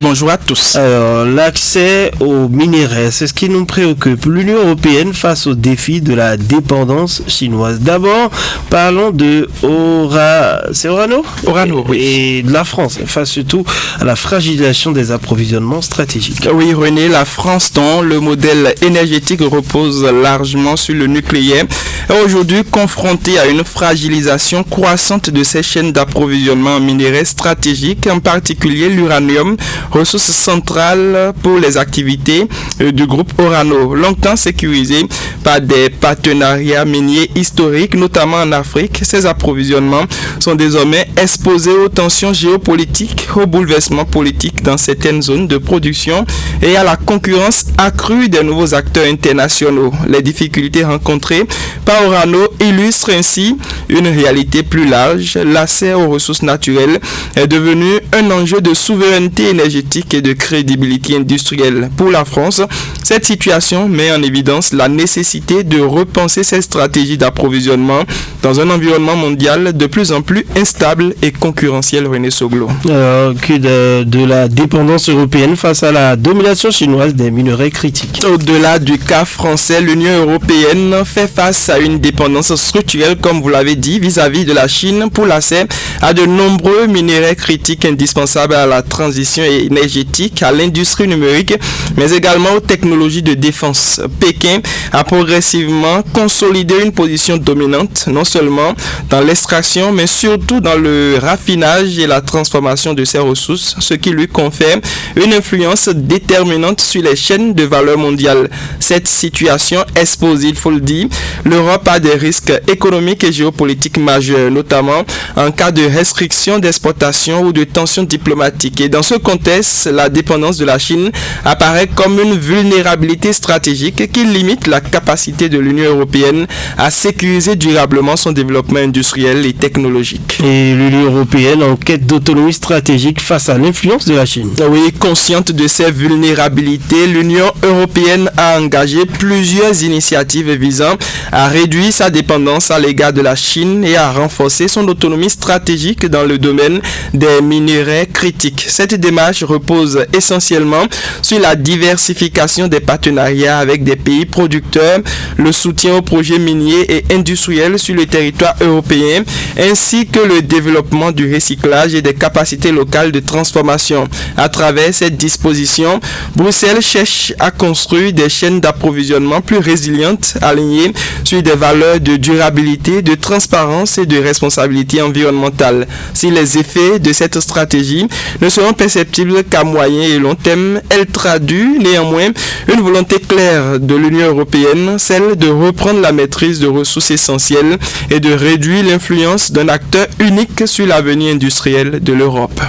Bonjour à tous. Alors, l'accès aux minerais, c'est ce qui nous préoccupe. L'Union européenne face au défi de la dépendance chinoise. D'abord, parlons de Orano, oui. Et de la France, face surtout à la fragilisation des approvisionnements stratégiques. Oui, René, la France, dont le modèle énergétique repose largement sur le nucléaire, est aujourd'hui confrontée à une fragilisation croissante de ses chaînes d'approvisionnement en minerais stratégiques, en particulier l'uranium, ressource centrale pour les activités du groupe Orano, longtemps sécurisé par des partenariats miniers historiques, notamment en Afrique. Ces approvisionnements sont désormais exposés aux tensions géopolitiques, aux bouleversements politiques dans certaines zones de production et à la concurrence accrue des nouveaux acteurs internationaux. Les difficultés rencontrées par Orano illustrent ainsi une réalité plus large. L'accès aux ressources naturelles est devenu un enjeu de souveraineté énergétique et de crédibilité industrielle. Pour la France, cette situation met en évidence la nécessité de repenser ses stratégies d'approvisionnement dans un environnement mondial de plus en plus instable et concurrentiel. René Soglo. Que de la dépendance européenne face à la domination chinoise des minerais critiques. Au-delà du cas français, l'Union européenne fait face à une dépendance structurelle, comme vous l'avez dit, vis-à-vis de la Chine pour l'accès à de nombreux minerais critiques indispensables à la transition énergétique, à l'industrie numérique, mais également aux technologies de défense. Pékin a progressivement consolidé une position dominante, non seulement dans l'extraction, mais surtout dans le raffinage et la transformation de ses ressources, ce qui lui confère une influence déterminante sur les chaînes de valeur mondiale. Cette situation expose, il faut le dire, l'Europe a des risques économiques et géopolitiques majeurs, notamment en cas de restriction d'exportation ou de tensions diplomatiques. Et dans ce contexte, la dépendance de la Chine apparaît comme une vulnérabilité stratégique qui limite la capacité de l'Union européenne à sécuriser durablement son développement industriel et technologique. Et l'Union européenne en quête d'autonomie stratégique face à l'influence de la Chine. Oui, consciente de ces vulnérabilités, l'Union européenne a engagé plusieurs initiatives visant à réduire sa dépendance à l'égard de la Chine et à renforcer son autonomie stratégique dans le domaine des minerais critiques. Cette démarche repose essentiellement sur la diversification des partenariats avec des pays producteurs, le soutien aux projets miniers et industriels sur le territoire européen, ainsi que le développement du recyclage et des capacités locales de transformation. À travers cette disposition, Bruxelles cherche à construire des chaînes d'approvisionnement plus résilientes, alignées sur des valeurs de durabilité, de transparence et de responsabilité environnementale. Si les effets de cette stratégie ne seront perceptibles qu'à moyen et long terme, elle traduit néanmoins une volonté claire de l'Union européenne, celle de reprendre la maîtrise de ressources essentielles et de réduire l'influence d'un acteur unique sur l'avenir industriel de l'Europe.